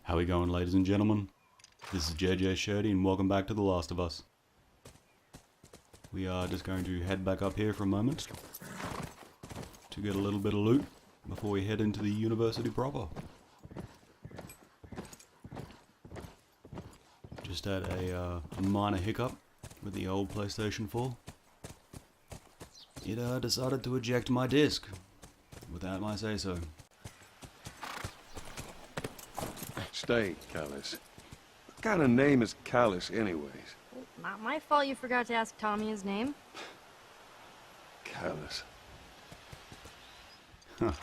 How we going, ladies and gentlemen? This is JJShurte and welcome back to The Last of Us. We are just going to head back up here for a moment to get a little bit of loot before we head into the university proper. Just had a minor hiccup with the old PlayStation 4. It decided to eject my disc without my say-so. Stay, Callus. What kind of name is Callus, anyways? Well, not my fault you forgot to ask Tommy his name. Callus. Huh.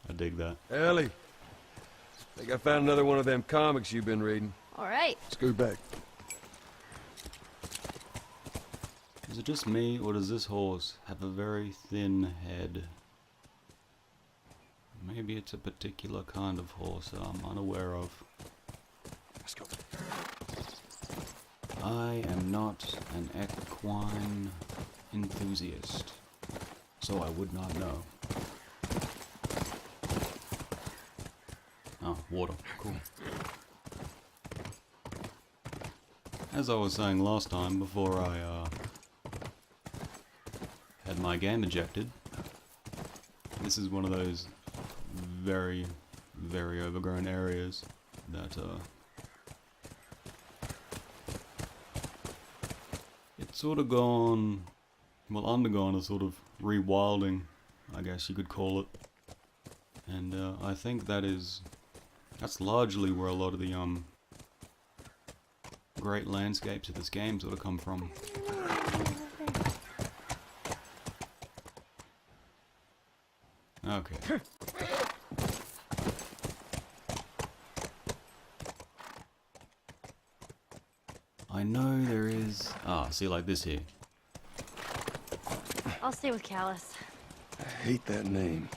I dig that. Ellie, think I found another one of them comics you've been reading. All right. Scoot back. Is it just me, or does this horse have a very thin head? Maybe it's a particular kind of horse that I'm unaware of. Let's go. I am not an equine enthusiast, so I would not know. Oh, water. Cool. As I was saying last time, before I had my game ejected, this is one of those very, very overgrown areas that it's sort of undergone a sort of rewilding, I guess you could call it. And I think that's largely where a lot of the great landscapes of this game sort of come from. Okay. I know there is... see, like this here. I'll stay with Callus. I hate that name.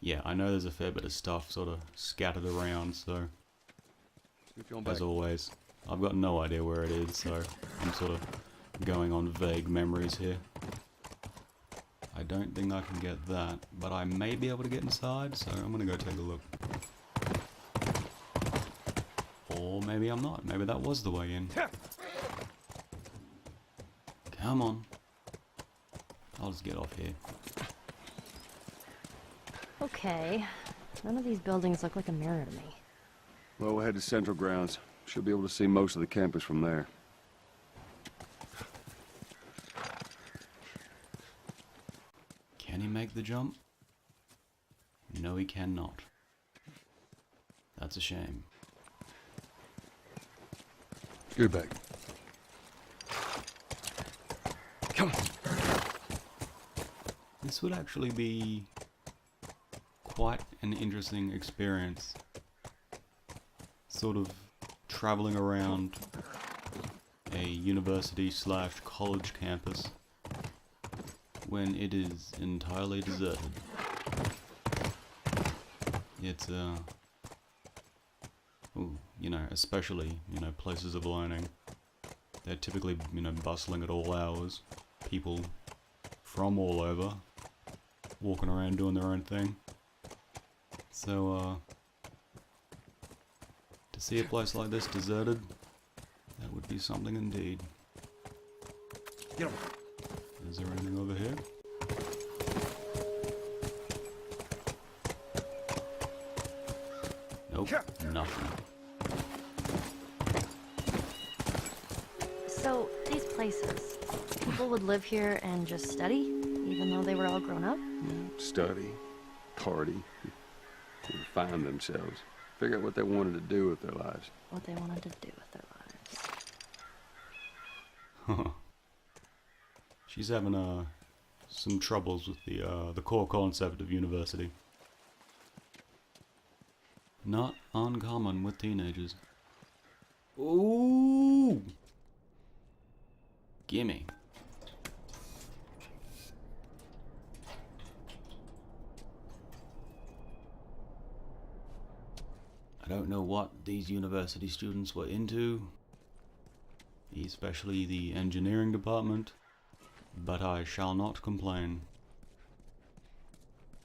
Yeah, I know there's a fair bit of stuff sort of scattered around, so... As always, I've got no idea where it is, so I'm sort of going on vague memories here. I don't think I can get that, but I may be able to get inside, so I'm gonna go take a look. Or maybe I'm not. Maybe that was the way in. Come on. I'll just get off here. Okay. None of these buildings look like a mirror to me. Well, we'll head to Central Grounds. Should be able to see most of the campus from there. Can he make the jump? No, he cannot. That's a shame. Scoot back. Come on. This would actually be quite an interesting experience. Sort of traveling around a university/college campus when it is entirely deserted. It's especially, places of learning. They're typically, bustling at all hours. People from all over walking around doing their own thing. So, to see a place like this deserted, that would be something indeed. Get him. Is there anything over here? Nope, nothing. So, these places, people would live here and just study, even though they were all grown up? Study, party, find themselves. Figure out what they wanted to do with their lives. What they wanted to do with their lives. She's having some troubles with the core concept of university. Not uncommon with teenagers. Ooh! Gimme. I don't know what these university students were into, especially the engineering department, but I shall not complain.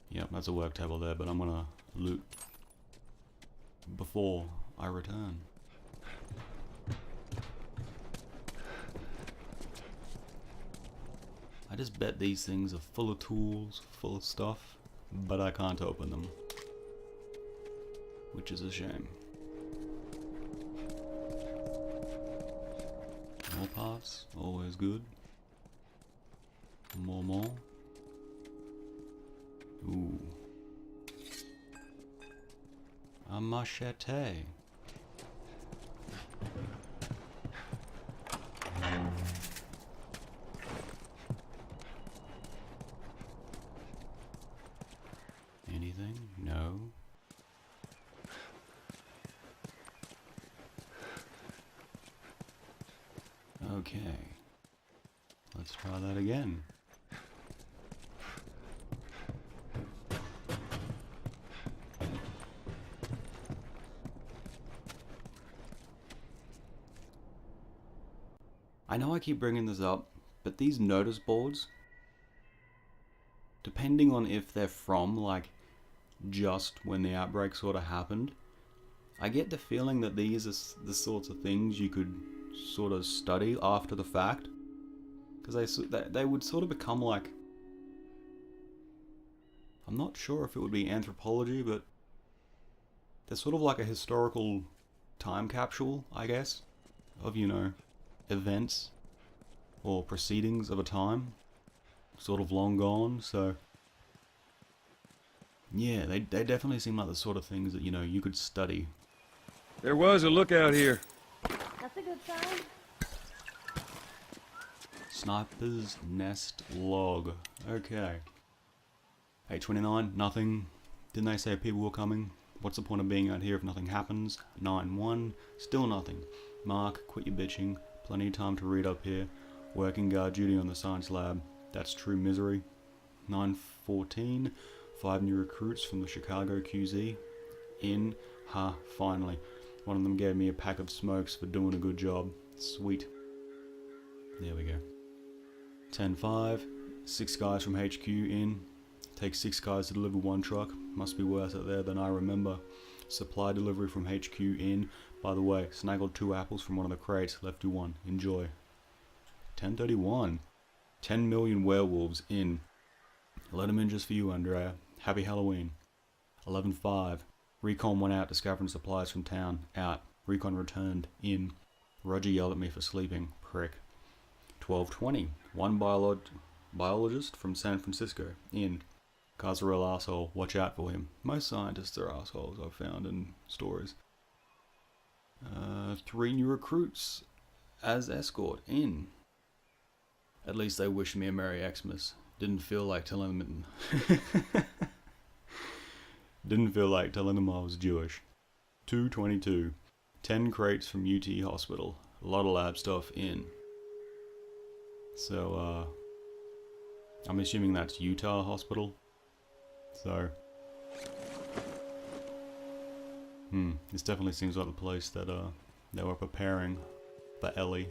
Yep, that's a work table there, but I'm gonna loot before I return. I just bet these things are full of tools, full of stuff, but I can't open them. Which is a shame. More parts, always good. More. Ooh. A machete. Anything? No. Okay. Let's try that again. I know I keep bringing this up, but these notice boards, depending on if they're from, like, just when the outbreak sort of happened, I get the feeling that these are the sorts of things you could sort of study after the fact. Because they would sort of become like... I'm not sure if it would be anthropology, but they're sort of like a historical time capsule, I guess, of, you know, events or proceedings of a time sort of long gone. So yeah, they definitely seem like the sort of things that, you know, you could study. There was a lookout here. That's a good sign. Sniper's nest log. Okay. 829, nothing. Didn't they say people were coming? What's the point of being out here if nothing happens? 9-1, still nothing. Mark, quit your bitching. Plenty of time to read up here. Working guard duty on the science lab. That's true misery. 9-14, 5 new recruits from the Chicago QZ. In. Ha, finally. One of them gave me a pack of smokes for doing a good job. Sweet. There we go. 10-5, 6 guys from HQ in. Takes 6 guys to deliver 1 truck. Must be worse out there than I remember. Supply delivery from HQ in. By the way, snaggled 2 apples from one of the crates. Left you 1. Enjoy. 10-31. 10 million werewolves in. Let them in just for you, Andrea. Happy Halloween. 11-5. Recon went out discovering supplies from town. Out. Recon returned. In. Roger yelled at me for sleeping. Prick. 12-20. 1 biologist from San Francisco. In. Guy's a real asshole. Watch out for him. Most scientists are assholes, I've found in stories. 3 new recruits as escort. In. At least they wished me a Merry Xmas. Didn't feel like telling them. Didn't feel like telling them I was Jewish. 2-22. 10 crates from UT Hospital. A lot of lab stuff in. So, I'm assuming that's Utah Hospital. So, this definitely seems like the place that, they were preparing for Ellie.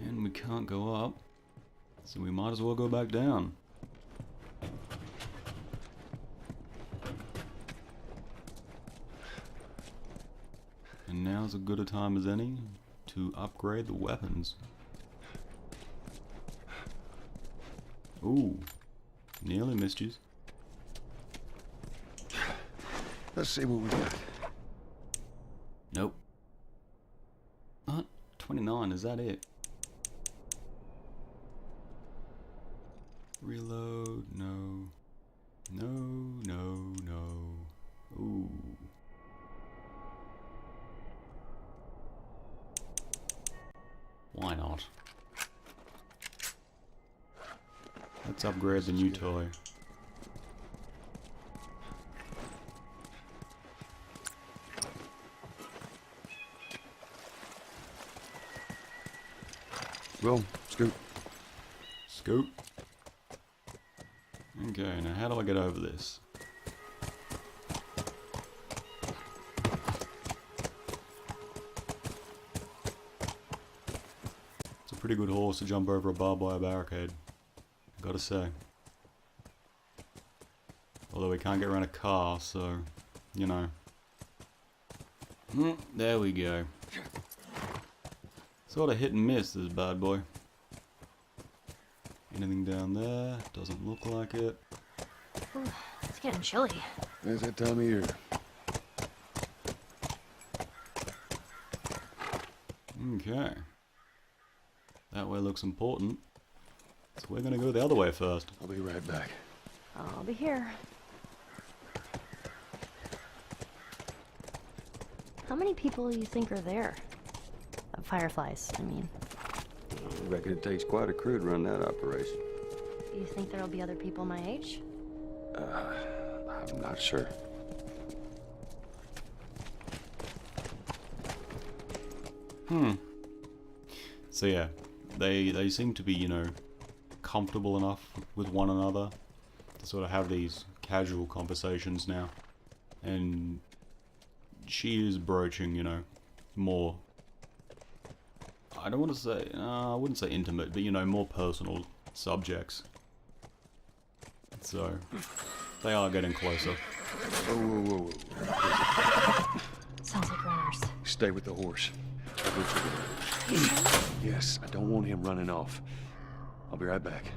And we can't go up, so we might as well go back down. And now's as good a time as any to upgrade the weapons. Ooh, nearly missed you. Let's see what we got. Nope. What? 29, is that it? Reload, no. No. Ooh. Why not? Let's upgrade the new toy. Well, scoot. Scoot. Okay, now how do I get over this? It's a pretty good horse to jump over a barbed wire barricade, gotta say. Although we can't get around a car, so, you know. There we go. Sort of hit and miss, this bad boy. Anything down there? Doesn't look like it. Ooh, it's getting chilly. It's that time of year. Okay. That way looks important. So we're gonna go the other way first. I'll be right back. I'll be here. How many people do you think are there? Fireflies, I mean. I reckon it takes quite a crew to run that operation. Do you think there'll be other people my age? I'm not sure. So yeah, they seem to be, you know, comfortable enough with one another to sort of have these casual conversations now. And she is broaching, you know, more, I don't want to say, I wouldn't say intimate, but, you know, more personal subjects. So, they are getting closer. Whoa. Sounds like runners. Stay with the horse. Yes, I don't want him running off. I'll be right back.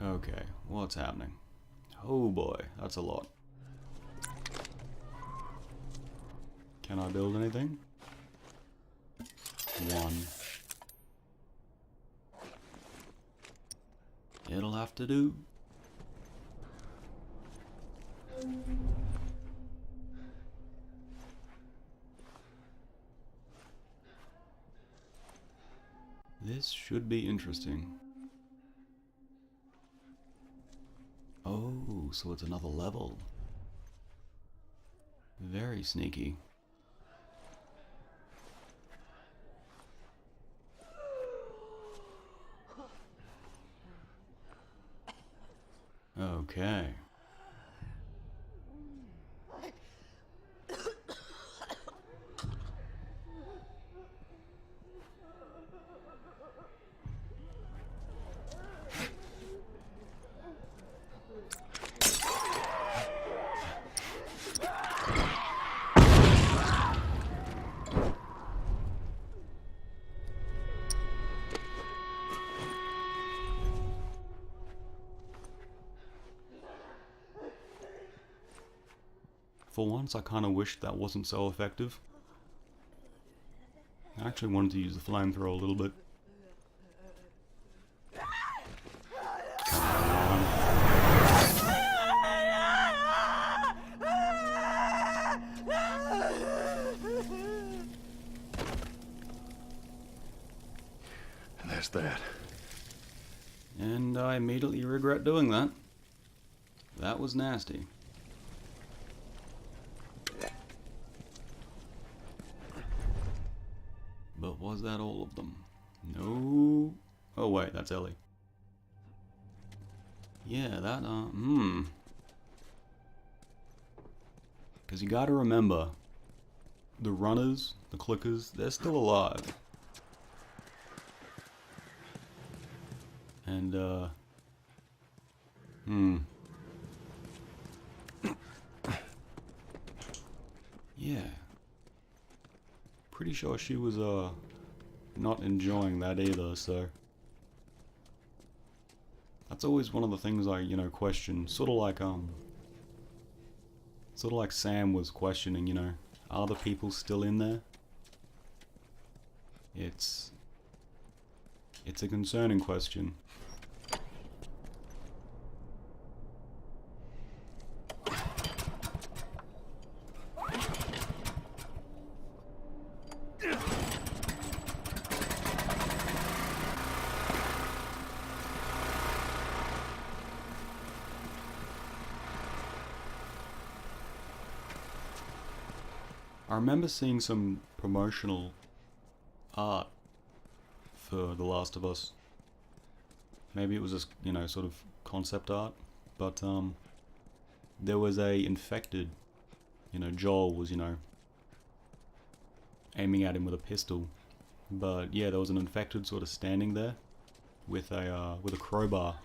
Okay, what's happening? Oh boy, that's a lot. Can I build anything? 1. It'll have to do. This should be interesting. Oh, so it's another level. Very sneaky. Okay. For once, I kind of wished that wasn't so effective. I actually wanted to use the flamethrower a little bit. Come on. And that's that. And I immediately regret doing that. That was nasty. But was that all of them? No. Oh wait, that's Ellie. Yeah, that, Because you gotta remember, the runners, the clickers, they're still alive. And, yeah. Pretty sure she was, not enjoying that either, so. That's always one of the things I, you know, question. Sort of like Sam was questioning, you know, are the people still in there? It's a concerning question. I remember seeing some promotional art for The Last of Us. Maybe it was just, you know, sort of concept art, but there was a infected, you know, Joel was, you know, aiming at him with a pistol, but yeah, there was an infected sort of standing there with a crowbar.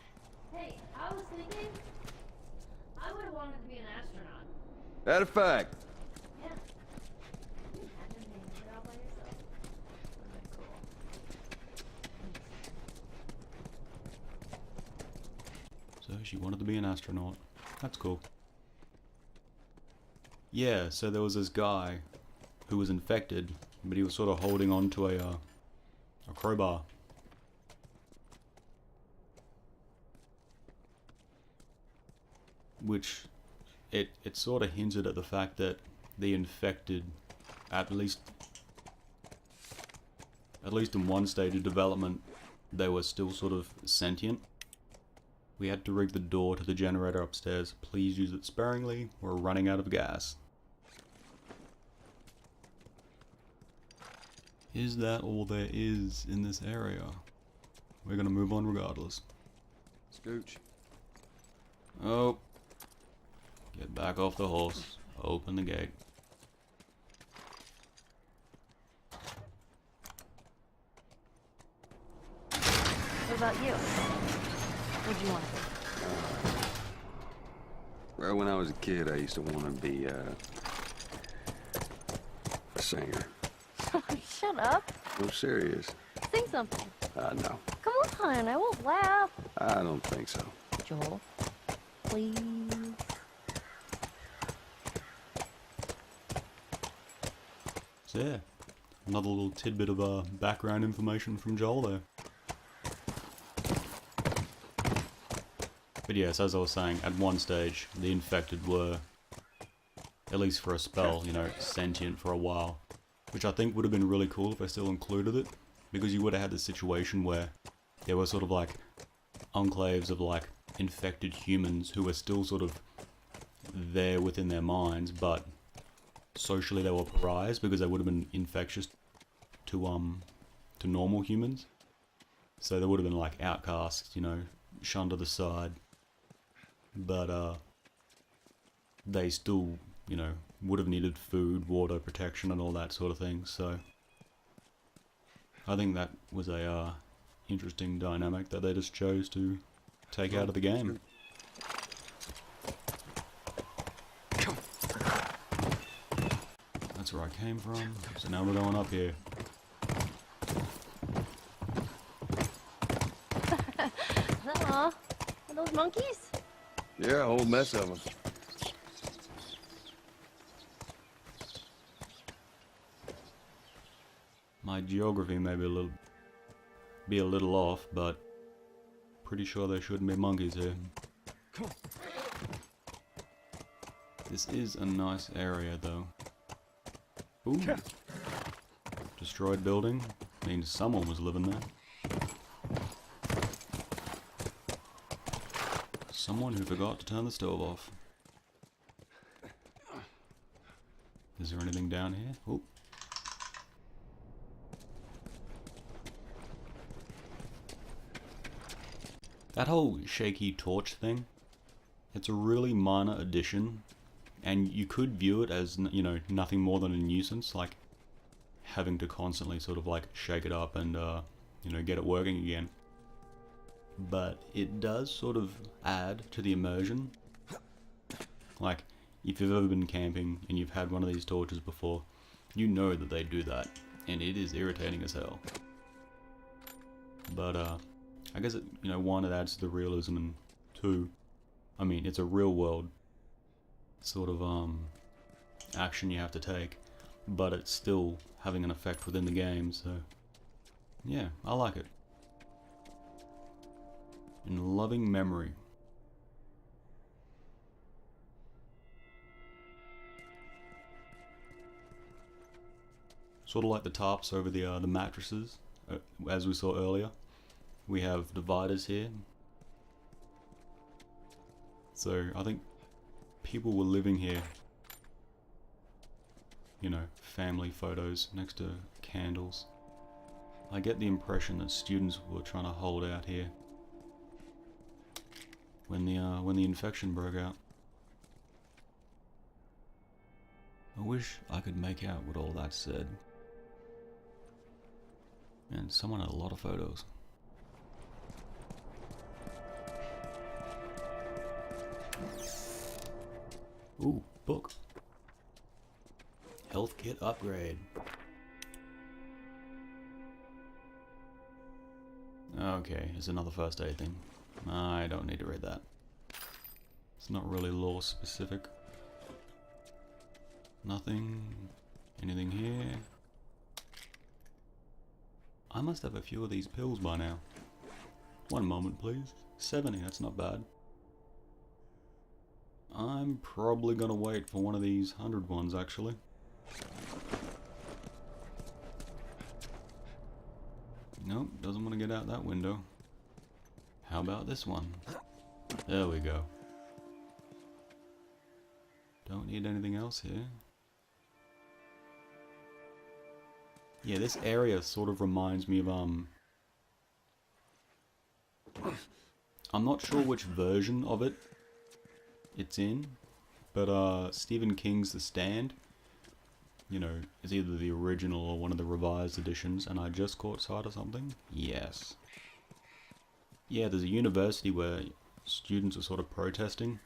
Hey, I was thinking, That a fact? Yeah. Imagine being put out by yourself. Really cool. So she wanted to be an astronaut. That's cool. Yeah, so there was this guy who was infected, but he was sort of holding on to a crowbar. Which, it sort of hinted at the fact that the infected, at least in one stage of development, they were still sort of sentient. We had to rig the door to the generator upstairs. Please use it sparingly. We're running out of gas. Is that all there is in this area? We're gonna move on regardless. Scooch. Oh. Get back off the horse. Open the gate. What about you? What'd you want to be? Well, when I was a kid, I used to want to be, a singer. Shut up. I'm serious. Sing something. No. Come on, I won't laugh. I don't think so. Joel, please. So yeah, another little tidbit of background information from Joel there. But yes, as I was saying, at one stage, the infected were, at least for a spell, you know, sentient for a while. Which I think would have been really cool if I still included it, because you would have had this situation where there were sort of like enclaves of like infected humans who were still sort of there within their minds, but socially they were pariahs because they would have been infectious to normal humans. So they would have been like outcasts, you know, shunned to the side. But they still, you know, would have needed food, water, protection and all that sort of thing. So I think that was a interesting dynamic that they just chose to take out of the game. That's where I came from, so now we're going up here. Aw, are those monkeys? Yeah, a whole mess of them. My geography may be a little off, but pretty sure there shouldn't be monkeys here. This is a nice area though. Ooh. Destroyed building. Means someone was living there. Someone who forgot to turn the stove off. Is there anything down here? Ooh. That whole shaky torch thing, it's a really minor addition, and you could view it as, you know, nothing more than a nuisance, like having to constantly sort of like shake it up and, you know, get it working again. But it does sort of add to the immersion. Like, if you've ever been camping and you've had one of these torches before, you know that they do that, and it is irritating as hell. But, I guess it, you know, one, it adds to the realism, and two, I mean, it's a real world sort of, action you have to take, but it's still having an effect within the game, so, yeah, I like it. In loving memory. Sort of like the tarps over the mattresses, as we saw earlier. We have dividers here. So I think people were living here. You know, family photos next to candles. I get the impression that students were trying to hold out here when the infection broke out. I wish I could make out what all that said. And someone had a lot of photos. Ooh, book. Health kit upgrade. Okay, it's another first aid thing. I don't need to read that. It's not really lore specific. Nothing. Anything here? I must have a few of these pills by now. One moment, please. 70, that's not bad. I'm probably gonna wait for one of these 100 ones, actually. Nope, doesn't want to get out that window. How about this one? There we go. Don't need anything else here. Yeah, this area sort of reminds me of, I'm not sure which version of it it's in, but Stephen King's The Stand, you know, is either the original or one of the revised editions, and I just caught sight of something? Yes. Yeah, there's a university where students are sort of protesting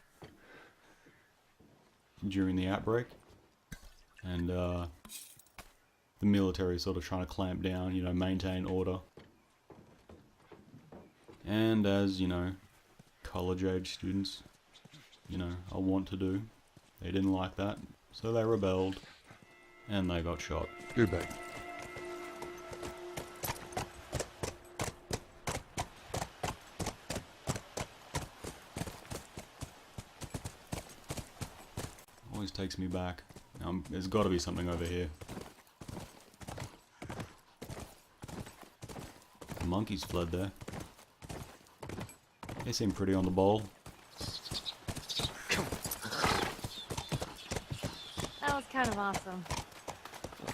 during the outbreak, and the military is sort of trying to clamp down, you know, maintain order. And as, you know, college-age students, you know, I want to do, they didn't like that, so they rebelled, and they got shot. Good bag. Always takes me back. There's got to be something over here. The monkeys fled there. They seem pretty on the ball. That was kind of awesome.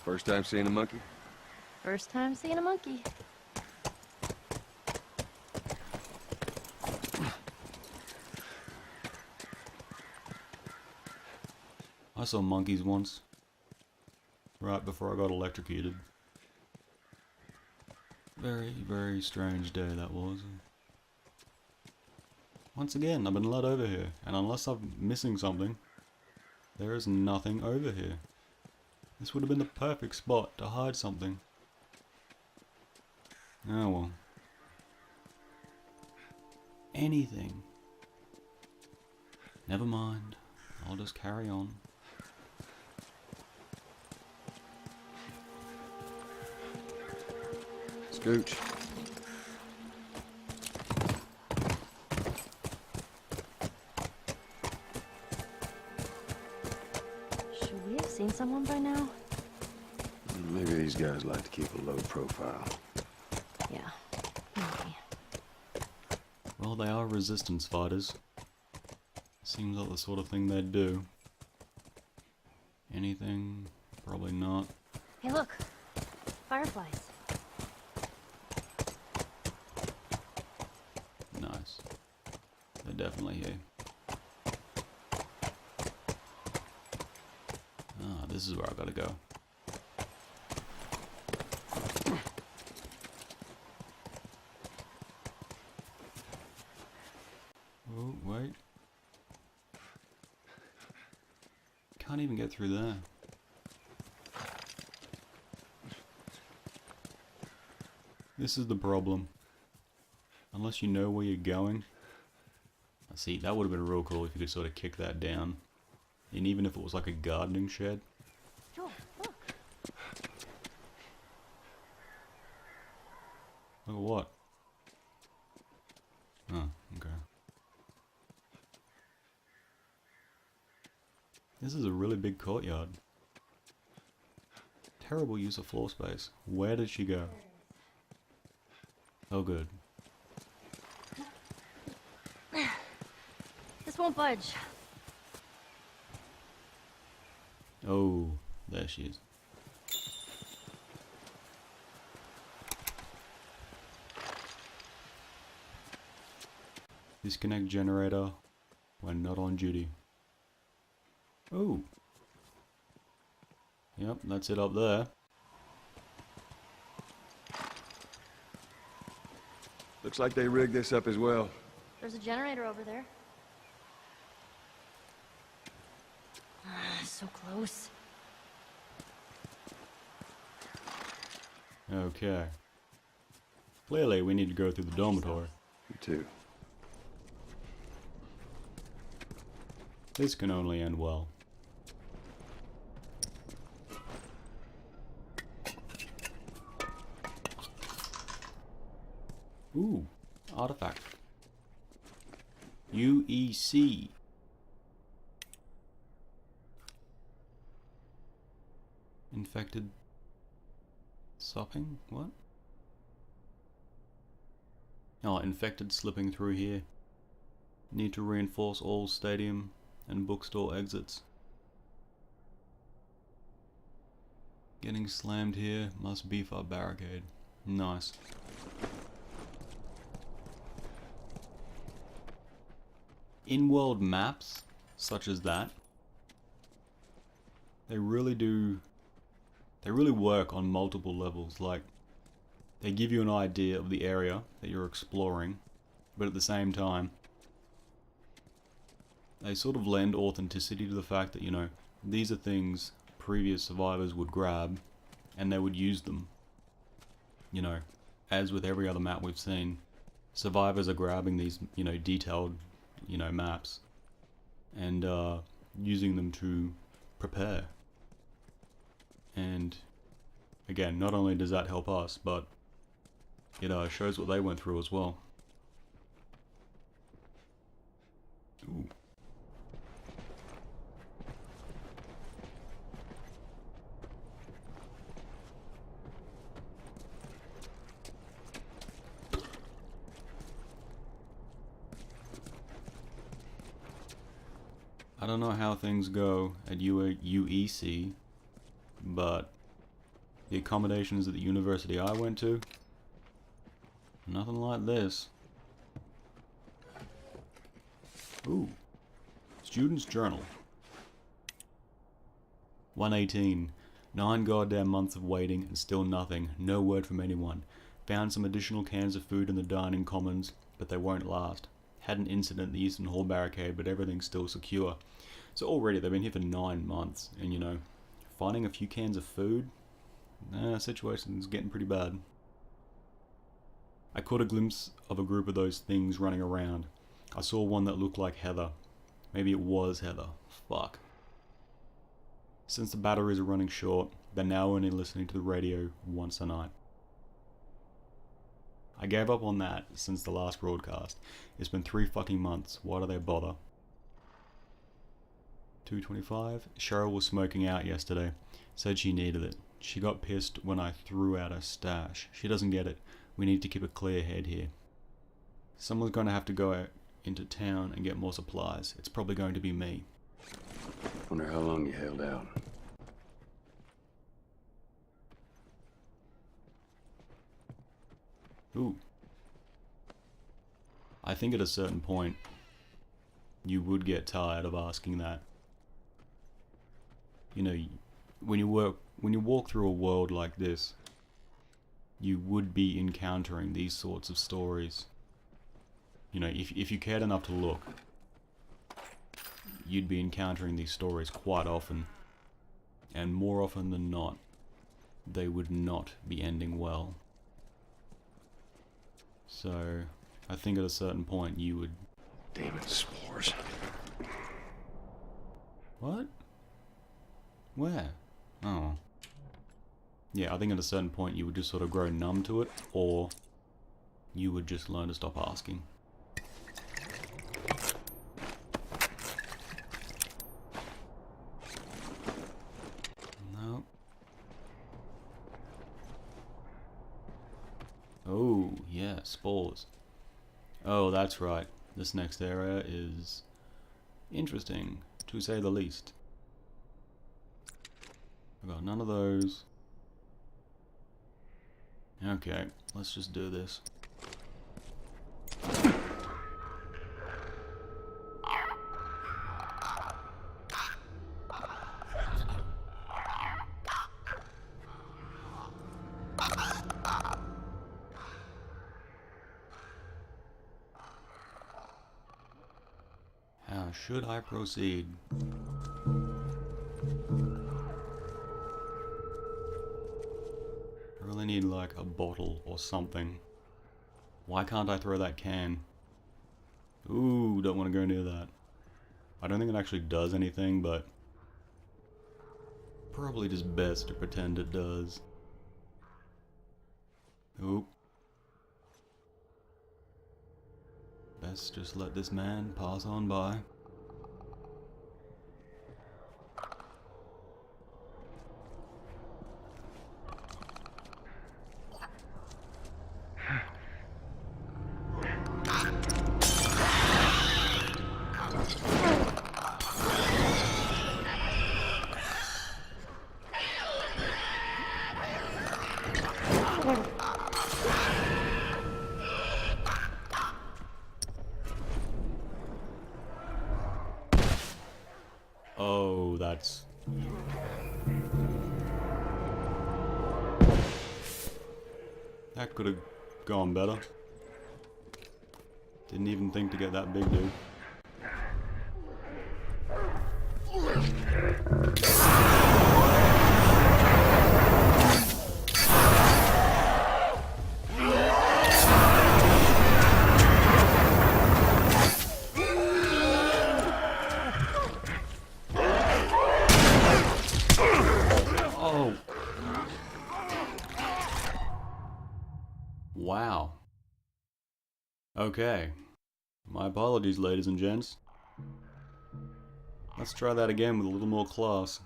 First time seeing a monkey? First time seeing a monkey. I saw monkeys once, right before I got electrocuted. Very, very strange day that was. Once again, I've been led over here, and unless I'm missing something, there is nothing over here. This would have been the perfect spot to hide something. Oh well. Anything. Never mind. I'll just carry on. Scooch. Should we have seen someone by now? Maybe these guys like to keep a low profile. Yeah, maybe. Well, they are resistance fighters. Seems like the sort of thing they'd do. Anything? Probably not. Hey, look! Fireflies. Nice. They're definitely here. Ah, this is where I gotta go. Oh, wait. Can't even get through there. This is the problem. Unless you know where you're going. I see, that would have been real cool if you could sort of kick that down. And even if it was like a gardening shed. Joel, look! Look at what? Oh, okay. This is a really big courtyard. Terrible use of floor space. Where did she go? Oh, good. This won't budge. Oh, there she is. Disconnect generator when not on duty. Oh. Yep, that's it up there. Looks like they rigged this up as well. There's a generator over there. So close. Okay. Clearly, we need to go through the dormitory. You too. This can only end well. Ooh, artifact. UEC. Infected sopping? What? Oh, infected slipping through here. Need to reinforce all stadium and bookstore exits. Getting slammed here, must beef up barricade. Nice. In-world maps, such as that, they really work on multiple levels. Like, they give you an idea of the area that you're exploring, but at the same time, they sort of lend authenticity to the fact that, you know, these are things previous survivors would grab, and they would use them. You know, as with every other map we've seen, survivors are grabbing these, you know, detailed, you know, maps, and using them to prepare. And again, not only does that help us, but it shows what they went through as well. Ooh. I don't know how things go at UEC, but the accommodations at the university I went to, nothing like this. Ooh. Student's journal. 118. 9 goddamn months of waiting and still nothing. No word from anyone. Found some additional cans of food in the dining commons, but they won't last. Had an incident at the Eastern Hall barricade, but everything's still secure. So already they've been here for 9 months, and you know, finding a few cans of food, situation's getting pretty bad. I caught a glimpse of a group of those things running around. I saw one that looked like Heather. Maybe it was Heather. Fuck. Since the batteries are running short, they're now only listening to the radio once a night. I gave up on that since the last broadcast. It's been 3 fucking months. Why do they bother? 225. Cheryl was smoking out yesterday. Said she needed it. She got pissed when I threw out her stash. She doesn't get it. We need to keep a clear head here. Someone's going to have to go out into town and get more supplies. It's probably going to be me. Wonder how long you held out. Ooh. I think at a certain point, you would get tired of asking that. You know, when you walk through a world like this, you would be encountering these sorts of stories. You know, if you cared enough to look, you'd be encountering these stories quite often. And more often than not, they would not be ending well. So, I think at a certain point you would... Damn it, spores. What? Where? Oh. Yeah, I think at a certain point you would just sort of grow numb to it, or you would just learn to stop asking. No. Oh, yeah, spores. Oh, that's right. This next area is interesting, to say the least. I've got none of those. Okay, let's just do this. How should I proceed? really need like a bottle or something. Why can't I throw that can? Ooh, don't want to go near that. I don't think it actually does anything, but probably just best to pretend it does. Oop. Best just let this man pass on by. Oh, that's... That could have gone better. Didn't even think to get that big, dude. Oh. Wow. Okay. My apologies, ladies and gents. Let's try that again with a little more class.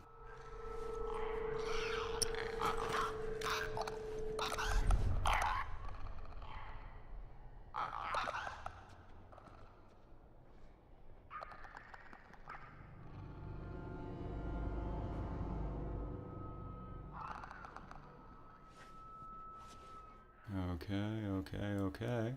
Okay.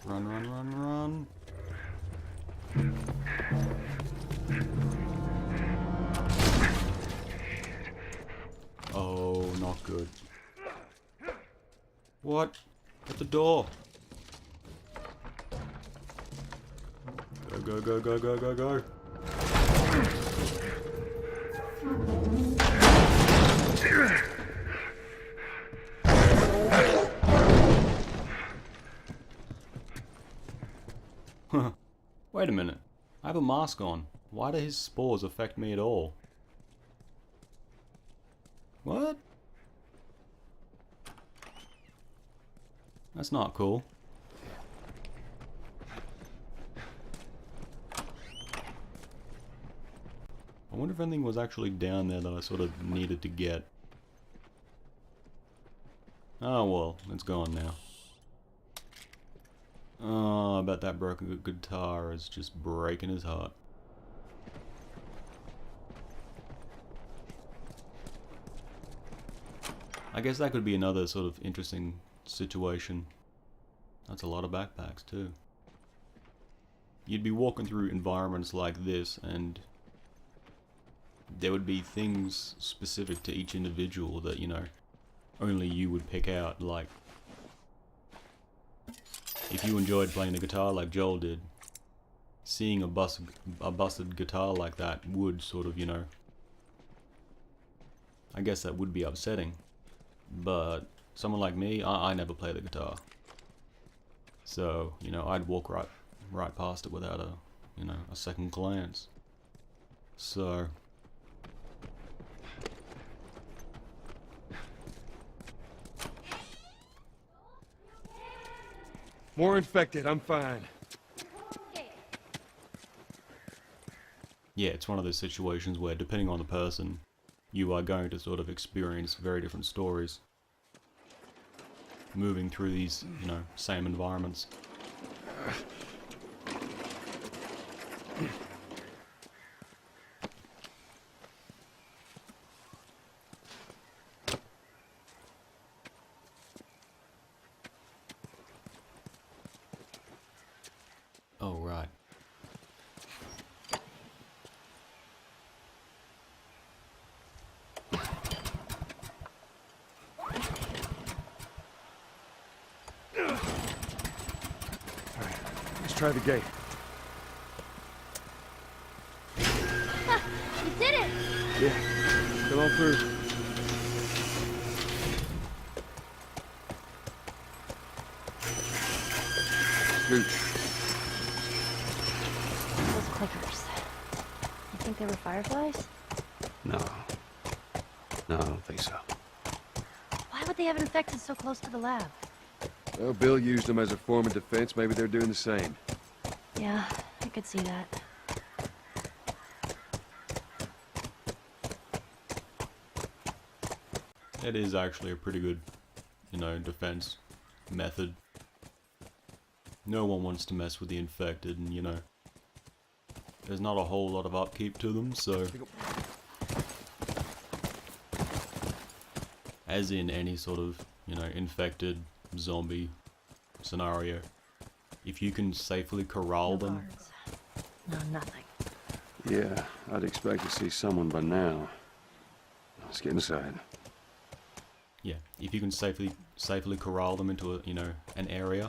Run. Oh, not good. What? At the door. Go. Wait a minute. I have a mask on. Why do his spores affect me at all? What? That's not cool. I wonder if anything was actually down there that I sort of needed to get. Oh well, it's gone now. Oh, I bet that broken guitar is just breaking his heart. I guess that could be another sort of interesting situation. That's a lot of backpacks too. You'd be walking through environments like this and there would be things specific to each individual that, you know, only you would pick out. Like, if you enjoyed playing the guitar like Joel did, seeing a busted guitar like that would sort of, you know, I guess that would be upsetting. But someone like me, I never play the guitar. So, you know, I'd walk right past it without a second glance. So... More infected, I'm fine. Yeah, it's one of those situations where, depending on the person, you are going to sort of experience very different stories. Moving through these, you know, same environments. Oh, right. Let's try the gate. You did it! Yeah, come on through. Shoot. Those clickers. You think they were fireflies? No. No, I don't think so. Why would they have infected so close to the lab? Well, Bill used them as a form of defense. Maybe they're doing the same. Yeah, I could see that. It is actually a pretty good, you know, defense method. No one wants to mess with the infected, and you know, there's not a whole lot of upkeep to them, so as in any sort of, you know, infected zombie scenario, if you can safely corral No them. guards. No, nothing. Yeah, I'd expect to see someone by now. Let's get inside. Yeah, if you can safely corral them into a, you know, an area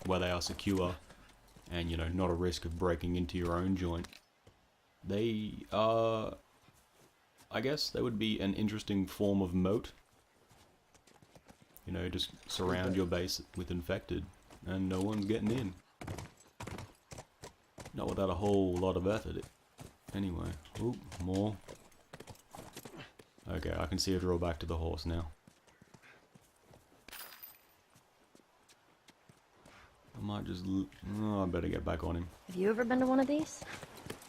where they are secure and, you know, not a risk of breaking into your own joint, they I guess they would be an interesting form of moat. You know, just surround your base with infected and no one's getting in. Not without a whole lot of effort. Anyway, oop, more. Okay, I can see a draw back to the horse now. I might just... oh, I better get back on him. Have you ever been to one of these?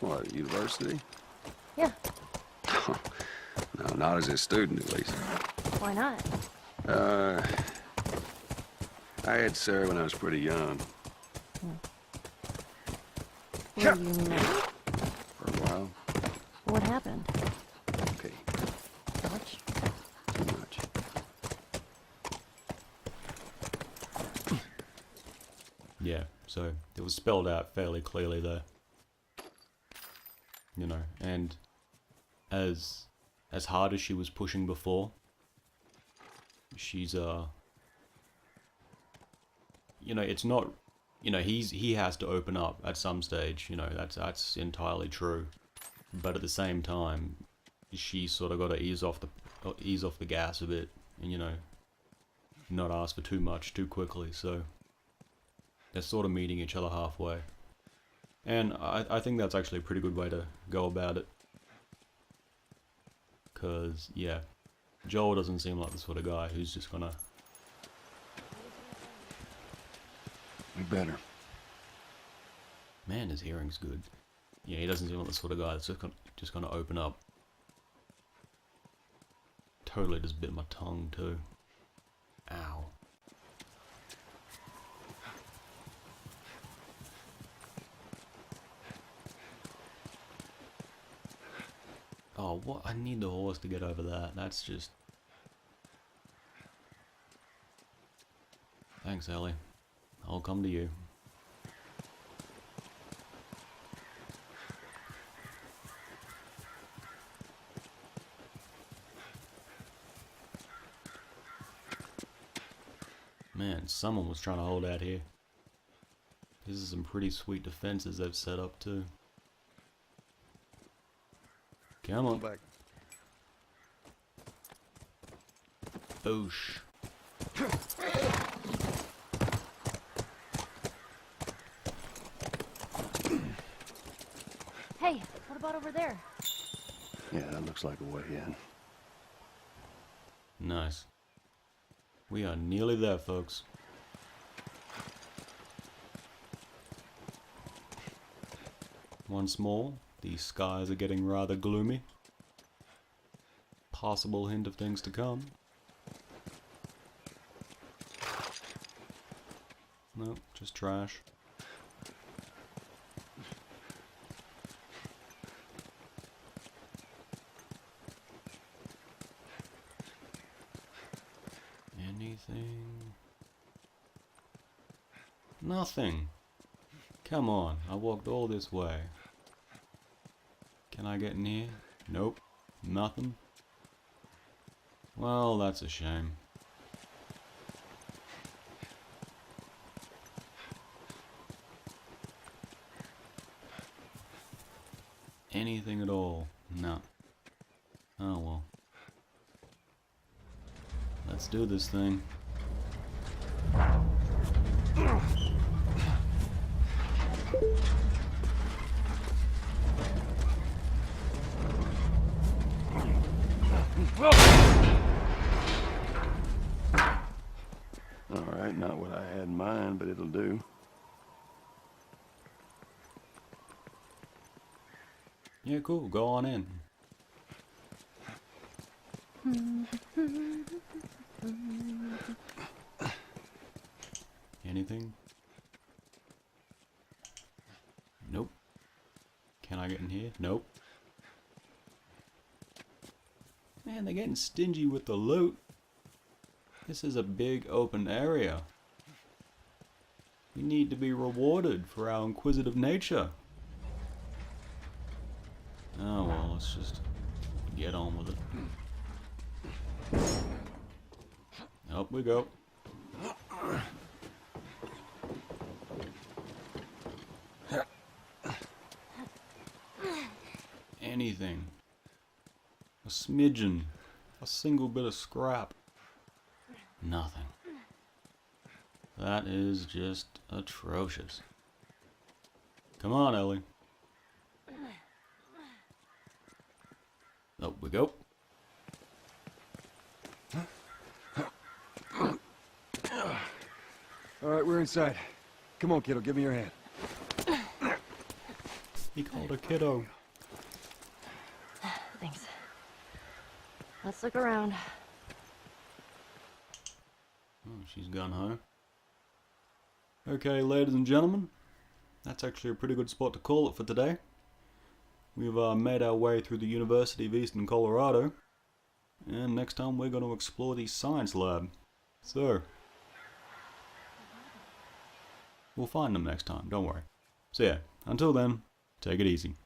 What, university? Yeah. No, not as a student, at least. Why not? I had Sarah when I was pretty young. Were you married? For a while. What happened? Okay, Much? too much. Yeah, so it was spelled out fairly clearly there. You know, and as hard as she was pushing before, she's you know, it's not, you know, he has to open up at some stage, you know, that's entirely true. But at the same time, she's sort of got to ease off the gas a bit, and you know, not ask for too much too quickly. So they're sort of meeting each other halfway, and I think that's actually a pretty good way to go about it. Cause yeah, Joel doesn't seem like the sort of guy who's just gonna. We better. Man, his hearing's good. Yeah, he doesn't seem like the sort of guy that's just gonna open up. Totally just bit my tongue too. Ow. Oh, what? I need the horse to get over that. That's just... Thanks, Ellie. I'll come to you. Man, someone was trying to hold out here. This is some pretty sweet defenses they've set up too. Come on. Back. Boosh. Hey, what about over there? Yeah, that looks like a way in. Nice. We are nearly there, folks. Once more, the skies are getting rather gloomy. Possible hint of things to come. Nope, just trash. Nothing. Come on, I walked all this way. Can I get in here? Nope. Nothing. Well, that's a shame. Anything at all? No. Oh well. Let's do this thing. Alright, not what I had in mind, but it'll do. Yeah, cool. Go on in. Anything? Nope. Can I get in here? Nope. Man, they're getting stingy with the loot. This is a big open area. We need to be rewarded for our inquisitive nature. Oh well, let's just get on with it. Up we go. Anything. A smidgen. A single bit of scrap. Nothing. That is just atrocious. Come on, Ellie. Up we go. Alright, we're inside. Come on, kiddo, give me your hand. He called a kiddo. Thanks. Let's look around. Oh, she's gone home. Okay, ladies and gentlemen. That's actually a pretty good spot to call it for today. We've made our way through the University of Eastern Colorado. And next time we're going to explore the science lab. So, we'll find them next time, don't worry. So yeah, until then, take it easy.